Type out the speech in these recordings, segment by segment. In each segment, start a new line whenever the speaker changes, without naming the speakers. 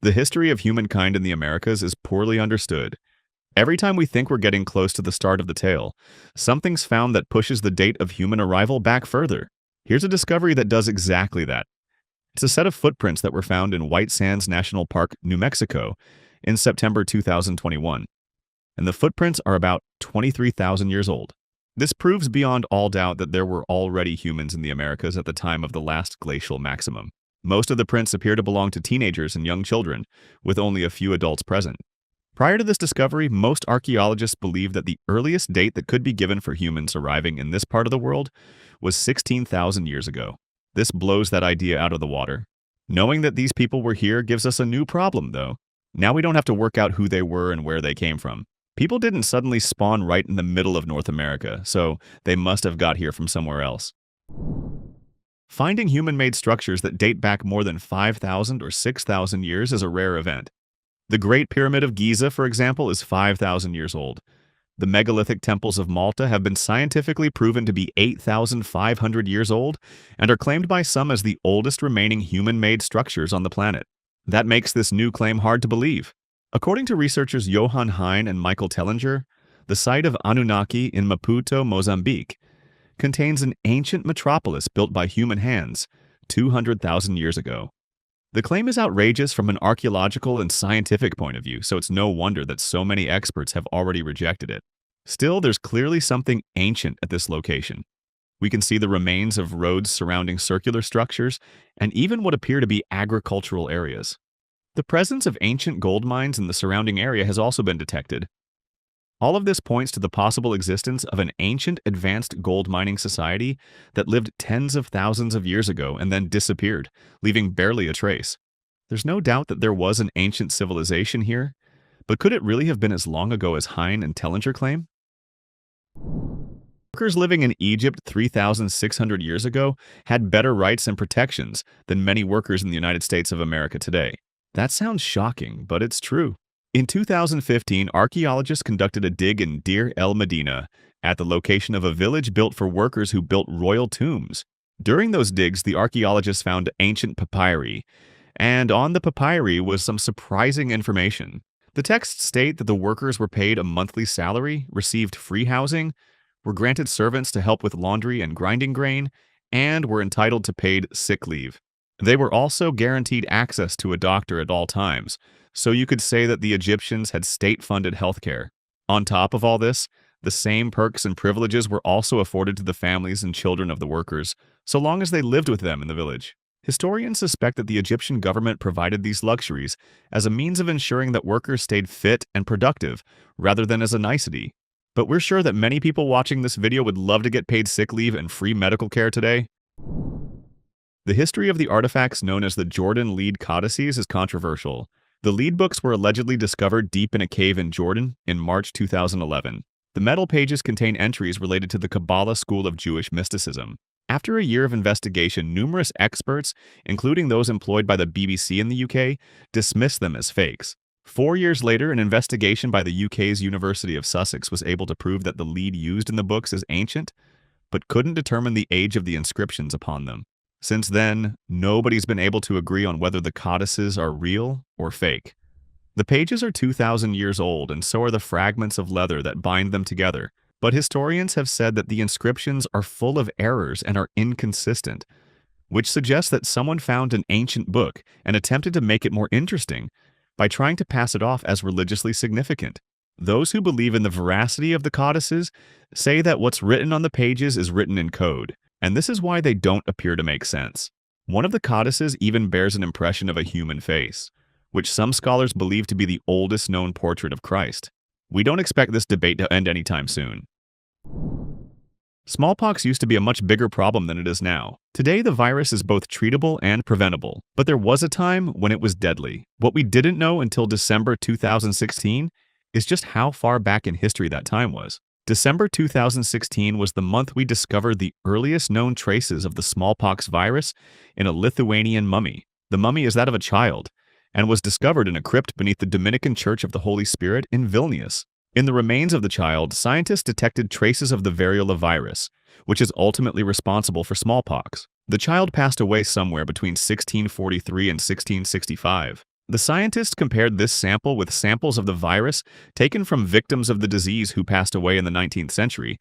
The history of humankind in the Americas is poorly understood. Every time we think we're getting close to the start of the tale, something's found that pushes the date of human arrival back further. Here's a discovery that does exactly that. It's a set of footprints that were found in White Sands National Park, New Mexico, in September 2021. And the footprints are about 23,000 years old. This proves beyond all doubt that there were already humans in the Americas at the time of the last glacial maximum. Most of the prints appear to belong to teenagers and young children, with only a few adults present. Prior to this discovery, most archaeologists believed that the earliest date that could be given for humans arriving in this part of the world was 16,000 years ago. This blows that idea out of the water. Knowing that these people were here gives us a new problem, though. Now we don't have to work out who they were and where they came from. People didn't suddenly spawn right in the middle of North America, so they must have got here from somewhere else. Finding human-made structures that date back more than 5,000 or 6,000 years is a rare event. The Great Pyramid of Giza, for example, is 5,000 years old. The megalithic temples of Malta have been scientifically proven to be 8,500 years old and are claimed by some as the oldest remaining human-made structures on the planet. That makes this new claim hard to believe. According to researchers Johann Hein and Michael Tellinger, the site of Anunnaki in Maputo, Mozambique, contains an ancient metropolis built by human hands 200,000 years ago. The claim is outrageous from an archaeological and scientific point of view, so it's no wonder that so many experts have already rejected it. Still, there's clearly something ancient at this location. We can see the remains of roads surrounding circular structures and even what appear to be agricultural areas. The presence of ancient gold mines in the surrounding area has also been detected. All of this points to the possible existence of an ancient advanced gold mining society that lived tens of thousands of years ago and then disappeared, leaving barely a trace. There's no doubt that there was an ancient civilization here, but could it really have been as long ago as Hein and Tellinger claim? Workers living in Egypt 3,600 years ago had better rights and protections than many workers in the United States of America today. That sounds shocking, but it's true. In 2015, archaeologists conducted a dig in Deir el-Medina at the location of a village built for workers who built royal tombs. During those digs, the archaeologists found ancient papyri, and on the papyri was some surprising information. The texts state that the workers were paid a monthly salary, received free housing, were granted servants to help with laundry and grinding grain, and were entitled to paid sick leave. They were also guaranteed access to a doctor at all times, so you could say that the Egyptians had state-funded healthcare. On top of all this, the same perks and privileges were also afforded to the families and children of the workers, so long as they lived with them in the village. Historians suspect that the Egyptian government provided these luxuries as a means of ensuring that workers stayed fit and productive, rather than as a nicety. But we're sure that many people watching this video would love to get paid sick leave and free medical care today. The history of the artifacts known as the Jordan lead codices is controversial. The lead books were allegedly discovered deep in a cave in Jordan in March 2011. The metal pages contain entries related to the Kabbalah school of Jewish mysticism. After a year of investigation, numerous experts, including those employed by the BBC in the UK, dismissed them as fakes. 4 years later, an investigation by the UK's University of Sussex was able to prove that the lead used in the books is ancient, but couldn't determine the age of the inscriptions upon them. Since then, nobody's been able to agree on whether the codices are real or fake. The pages are 2,000 years old, and so are the fragments of leather that bind them together. But historians have said that the inscriptions are full of errors and are inconsistent, which suggests that someone found an ancient book and attempted to make it more interesting by trying to pass it off as religiously significant. Those who believe in the veracity of the codices say that what's written on the pages is written in code, and this is why they don't appear to make sense. One of the codices even bears an impression of a human face, which some scholars believe to be the oldest known portrait of Christ. We don't expect this debate to end anytime soon. Smallpox used to be a much bigger problem than it is now. Today, the virus is both treatable and preventable, but there was a time when it was deadly. What we didn't know until December 2016 is just how far back in history that time was. December 2016 was the month we discovered the earliest known traces of the smallpox virus in a Lithuanian mummy. The mummy is that of a child, and was discovered in a crypt beneath the Dominican Church of the Holy Spirit in Vilnius. In the remains of the child, scientists detected traces of the variola virus, which is ultimately responsible for smallpox. The child passed away somewhere between 1643 and 1665. The scientists compared this sample with samples of the virus taken from victims of the disease who passed away in the 19th century,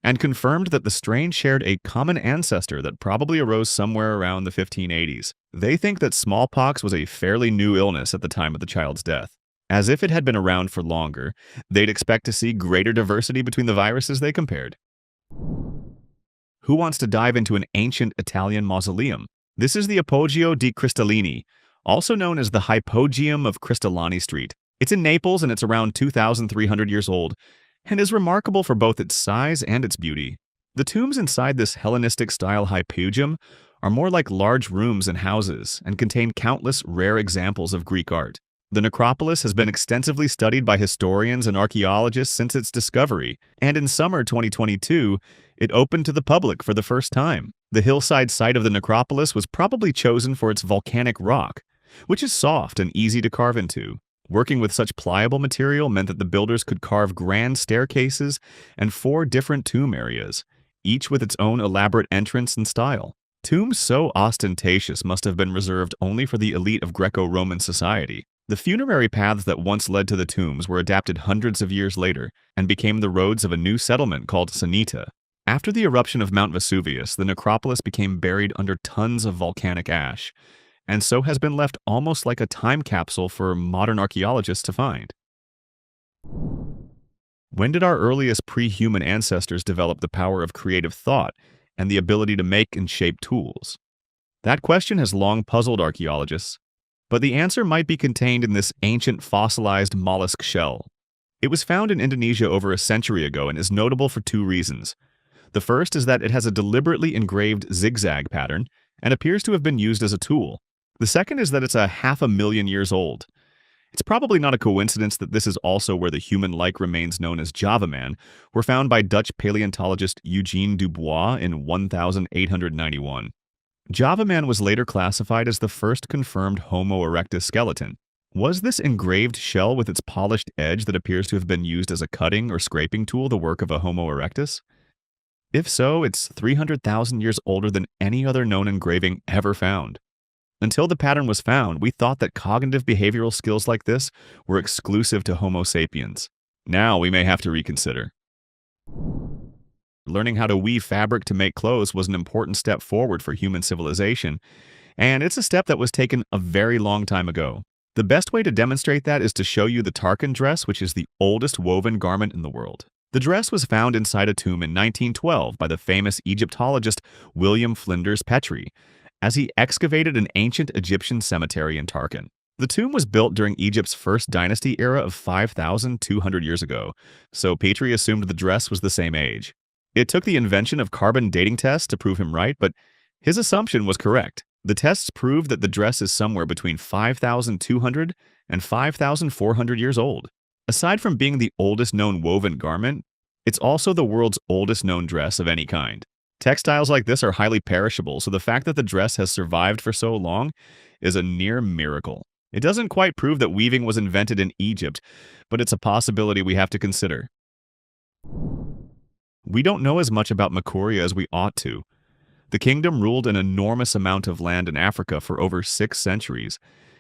and confirmed that the strain shared a common ancestor that probably arose somewhere around the 1580s. They think that smallpox was a fairly new illness at the time of the child's death. As if it had been around for longer, they'd expect to see greater diversity between the viruses they compared. Who wants to dive into an ancient Italian mausoleum? This is the Appoggio di Cristallini, also known as the Hypogeum of Cristallani Street. It's in Naples and it's around 2,300 years old, and is remarkable for both its size and its beauty. The tombs inside this Hellenistic-style hypogeum are more like large rooms and houses and contain countless rare examples of Greek art. The necropolis has been extensively studied by historians and archaeologists since its discovery, and in summer 2022, it opened to the public for the first time. The hillside site of the necropolis was probably chosen for its volcanic rock, which is soft and easy to carve into. Working with such pliable material meant that the builders could carve grand staircases and 4 different tomb areas, each with its own elaborate entrance and style. Tombs so ostentatious must have been reserved only for the elite of Greco-Roman society. The funerary paths that once led to the tombs were adapted hundreds of years later and became the roads of a new settlement called Sanita. After the eruption of Mount Vesuvius, the necropolis became buried under tons of volcanic ash, and so has been left almost like a time capsule for modern archaeologists to find. When did our earliest pre-human ancestors develop the power of creative thought and the ability to make and shape tools? That question has long puzzled archaeologists, but the answer might be contained in this ancient fossilized mollusk shell. It was found in Indonesia over a century ago and is notable for 2 reasons. The first is that it has a deliberately engraved zigzag pattern and appears to have been used as a tool. The second is that it's 500,000 years old. It's probably not a coincidence that this is also where the human-like remains known as Java man were found by Dutch paleontologist Eugene Dubois in 1891. Java man was later classified as the first confirmed Homo erectus skeleton. Was this engraved shell with its polished edge that appears to have been used as a cutting or scraping tool the work of a Homo erectus? If so, it's 300,000 years older than any other known engraving ever found. Until the pattern was found, we thought that cognitive behavioral skills like this were exclusive to Homo sapiens. Now we may have to reconsider. Learning how to weave fabric to make clothes was an important step forward for human civilization, and it's a step that was taken a very long time ago. The best way to demonstrate that is to show you the Tarkan dress, which is the oldest woven garment in the world. The dress was found inside a tomb in 1912 by the famous Egyptologist William Flinders Petrie, as he excavated an ancient Egyptian cemetery in Tarkan. The tomb was built during Egypt's first dynasty era of 5,200 years ago, so Petrie assumed the dress was the same age. It took the invention of carbon dating tests to prove him right, but his assumption was correct. The tests proved that the dress is somewhere between 5,200 and 5,400 years old. Aside from being the oldest known woven garment, it's also the world's oldest known dress of any kind. Textiles like this are highly perishable, so the fact that the dress has survived for so long is a near miracle. It doesn't quite prove that weaving was invented in Egypt, but it's a possibility we have to consider. We don't know as much about Makuria as we ought to. The kingdom ruled an enormous amount of land in Africa for over 6 centuries,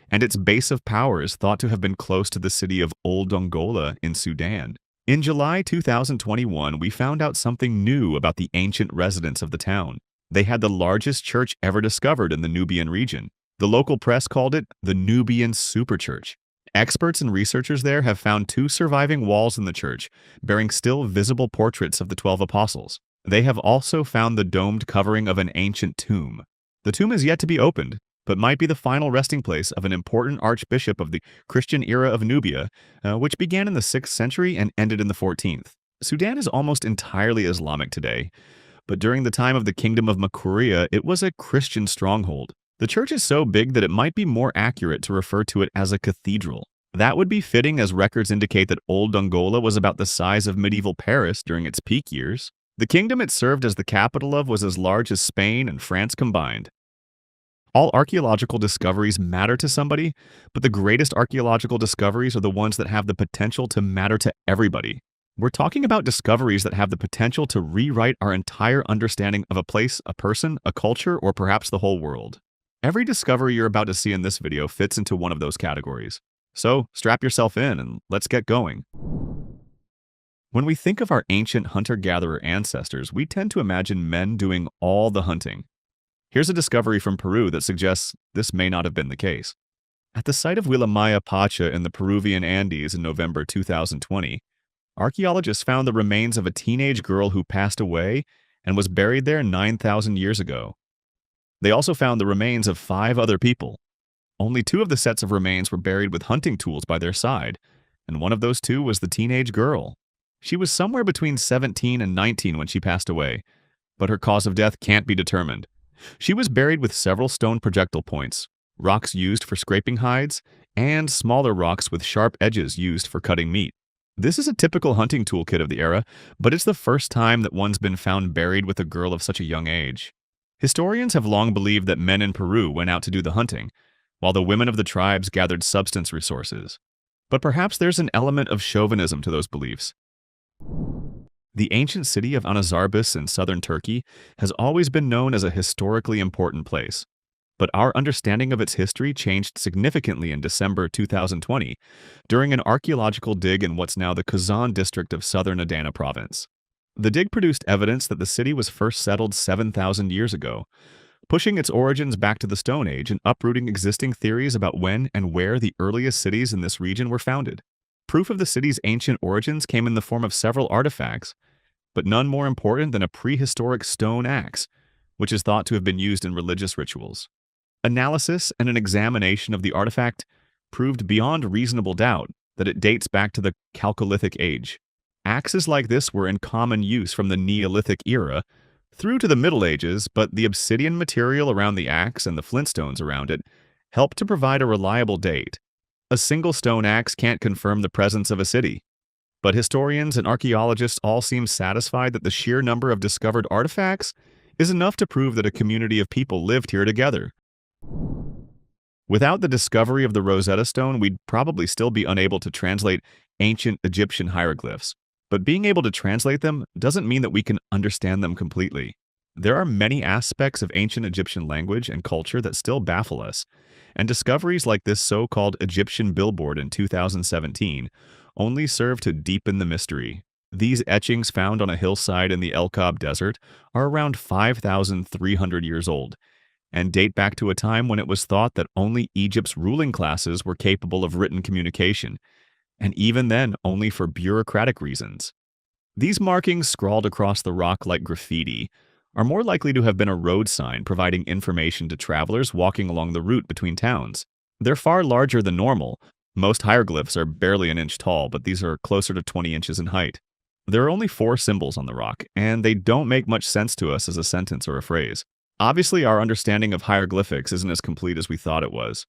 and its base of power is thought to have been close to the city of Old Dongola in Sudan. In July 2021, we found out something new about the ancient residents of the town. They had the largest church ever discovered in the Nubian region. The local press called it the Nubian Superchurch. Experts and researchers there have found 2 surviving walls in the church, bearing still visible portraits of the 12 apostles. They have also found the domed covering of an ancient tomb. The tomb is yet to be opened, but might be the final resting place of an important archbishop of the Christian era of Nubia, which began in the 6th century and ended in the 14th. Sudan is almost entirely Islamic today, but during the time of the Kingdom of Makuria, it was a Christian stronghold. The church is so big that it might be more accurate to refer to it as a cathedral. That would be fitting, as records indicate that Old Dongola was about the size of medieval Paris during its peak years. The kingdom it served as the capital of was as large as Spain and France combined. All archaeological discoveries matter to somebody, but the greatest archaeological discoveries are the ones that have the potential to matter to everybody. We're talking about discoveries that have the potential to rewrite our entire understanding of a place, a person, a culture, or perhaps the whole world. Every discovery you're about to see in this video fits into one of those categories. So strap yourself in and let's get going. When we think of our ancient hunter-gatherer ancestors, we tend to imagine men doing all the hunting. Here's a discovery from Peru that suggests this may not have been the case. At the site of Willamaya Pacha in the Peruvian Andes in November 2020, archaeologists found the remains of a teenage girl who passed away and was buried there 9,000 years ago. They also found the remains of 5 other people. Only 2 of the sets of remains were buried with hunting tools by their side, and one of those 2 was the teenage girl. She was somewhere between 17 and 19 when she passed away, but her cause of death can't be determined. She was buried with several stone projectile points, rocks used for scraping hides, and smaller rocks with sharp edges used for cutting meat. This is a typical hunting toolkit of the era, but it's the first time that one's been found buried with a girl of such a young age. Historians have long believed that men in Peru went out to do the hunting, while the women of the tribes gathered substance resources. But perhaps there's an element of chauvinism to those beliefs. The ancient city of Anazarbis in southern Turkey has always been known as a historically important place, but our understanding of its history changed significantly in December 2020 during an archaeological dig in what's now the Kazan district of southern Adana province. The dig produced evidence that the city was first settled 7,000 years ago, pushing its origins back to the Stone Age and uprooting existing theories about when and where the earliest cities in this region were founded. Proof of the city's ancient origins came in the form of several artifacts, but none more important than a prehistoric stone axe, which is thought to have been used in religious rituals. Analysis and an examination of the artifact proved beyond reasonable doubt that it dates back to the Chalcolithic age. Axes like this were in common use from the Neolithic era through to the Middle Ages, but the obsidian material around the axe and the flintstones around it helped to provide a reliable date. A single stone axe can't confirm the presence of a city, but historians and archaeologists all seem satisfied that the sheer number of discovered artifacts is enough to prove that a community of people lived here together. Without the discovery of the Rosetta Stone, we'd probably still be unable to translate ancient Egyptian hieroglyphs. But being able to translate them doesn't mean that we can understand them completely. There are many aspects of ancient Egyptian language and culture that still baffle us, and discoveries like this so-called Egyptian billboard in 2017 only serve to deepen the mystery. These etchings found on a hillside in the El Kab Desert are around 5,300 years old, and date back to a time when it was thought that only Egypt's ruling classes were capable of written communication, and even then only for bureaucratic reasons. These markings, scrawled across the rock like graffiti, are more likely to have been a road sign providing information to travelers walking along the route between towns. They're far larger than normal. Most hieroglyphs are barely an inch tall, but these are closer to 20 inches in height. There are only 4 symbols on the rock, and they don't make much sense to us as a sentence or a phrase. Obviously, our understanding of hieroglyphics isn't as complete as we thought it was.